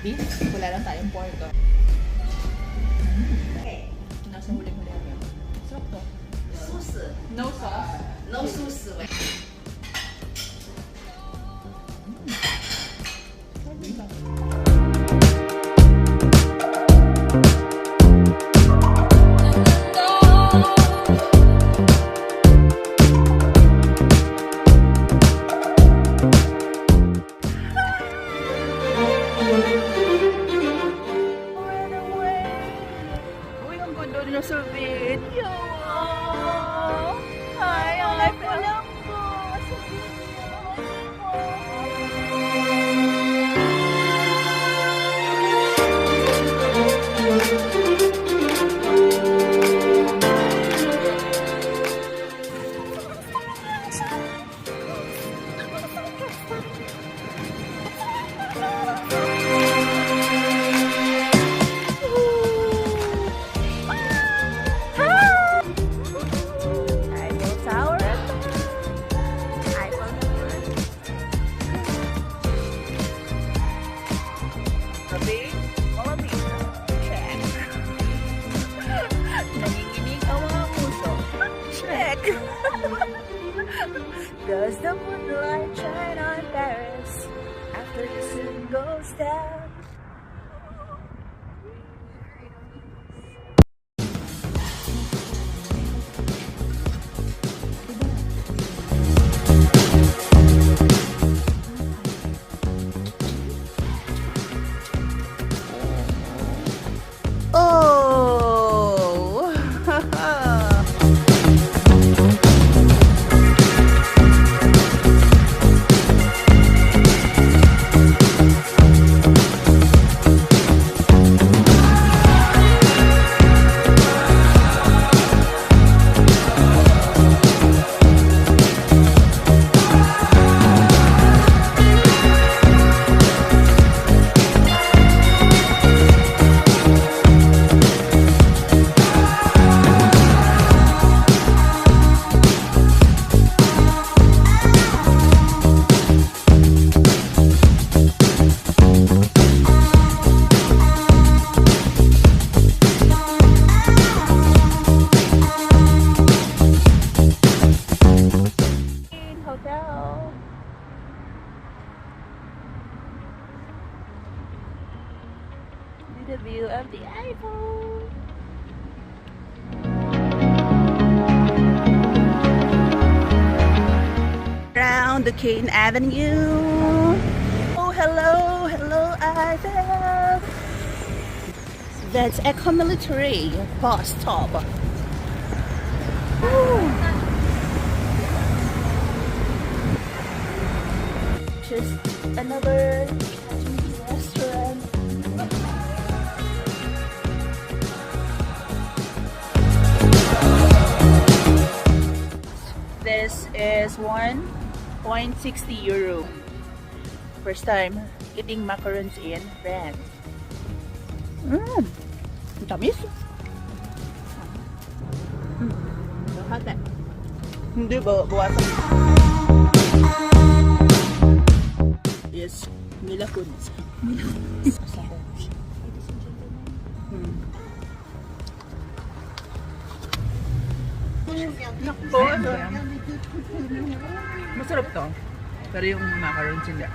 beef. Wala lang tayong pork. Nasa huli-huli ako. Sarap to. Sauce. No sauce. No sauce. Uy, ang ganda nila sa video. Ay, ang life ko lang po sa Does the moonlight shine on Paris after the sun goes down? Oh! Hotel. See the view of the Eiffel. Around the Cane Avenue. Oh, hello, hello, Eiffel. That's Eco Military bus stop. Ooh. Just another Chinese restaurant. This is 1.60 euro. First time eating macarons in France. Tamis. Hati. Hindi ba buwasan? Yes, Milakons. Nakpo. Masarap to. Pero yung macarons hindi.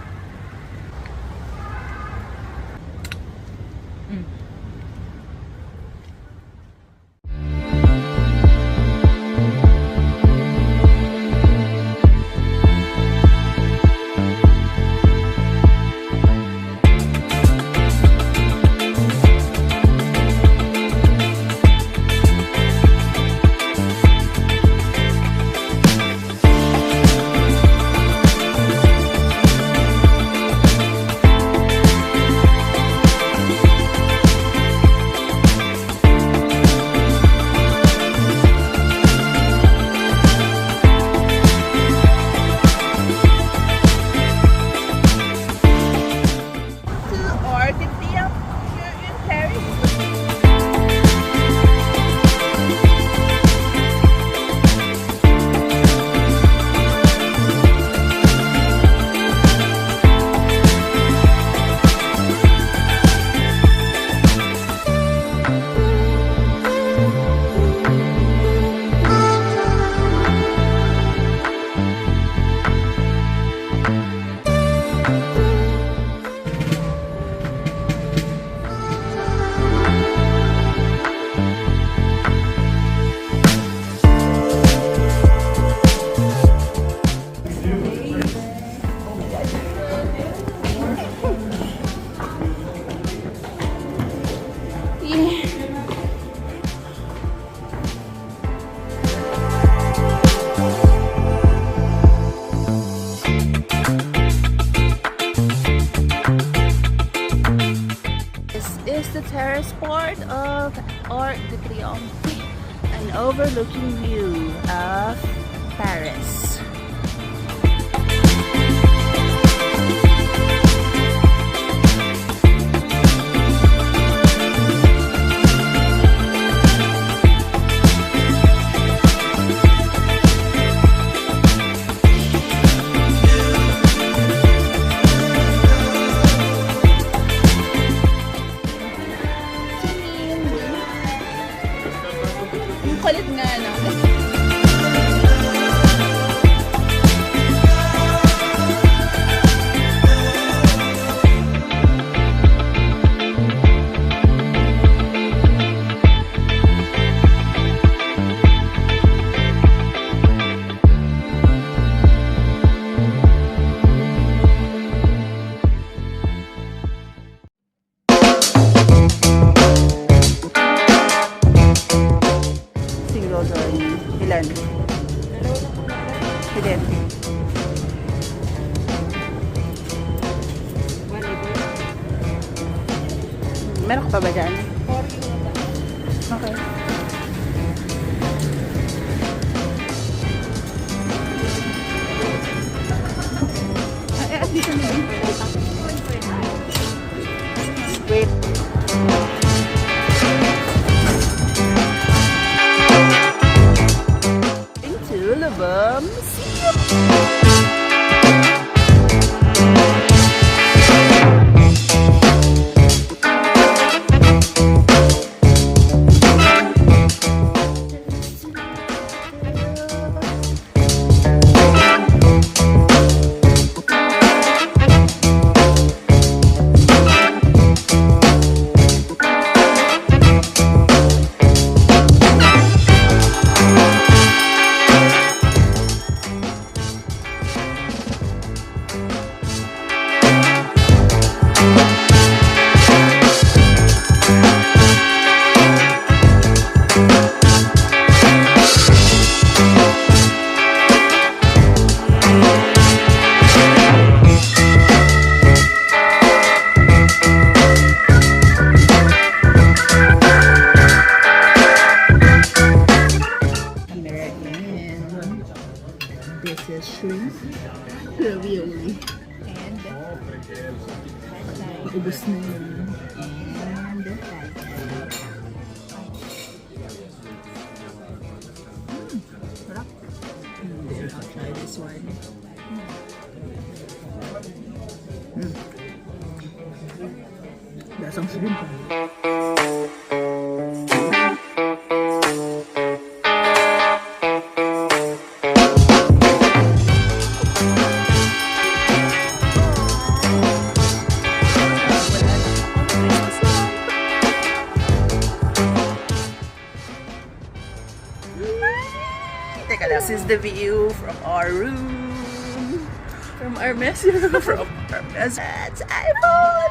terrace part of Arc de Triomphe, an overlooking view of Paris. Ang kulit nga, no? Single doon. Ilan? Pwede. Meron ka pa ba dyan? Okay. Ay, dito na yun. Wait. Into the bum. This is shrimp, ravioli, and ubus na yun. And sarap. Then I'll try this one. Lasang shrimp. This is the view from our room. From our messy room. From our messy iPhone.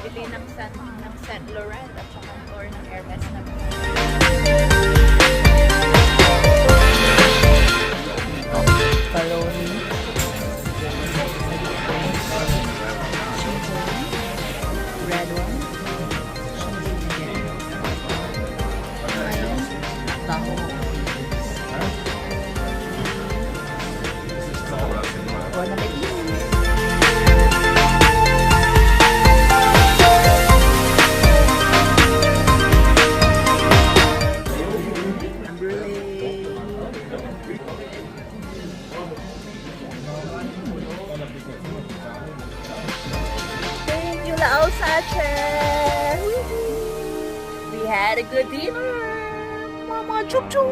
Bili ng Saint Laurent at saka or ng Hermes naman. Paroni. Red one. Ayan. Taho. Wala na yun. Thank you, Lao Sache. We had a good dinner. Mama, chup chup.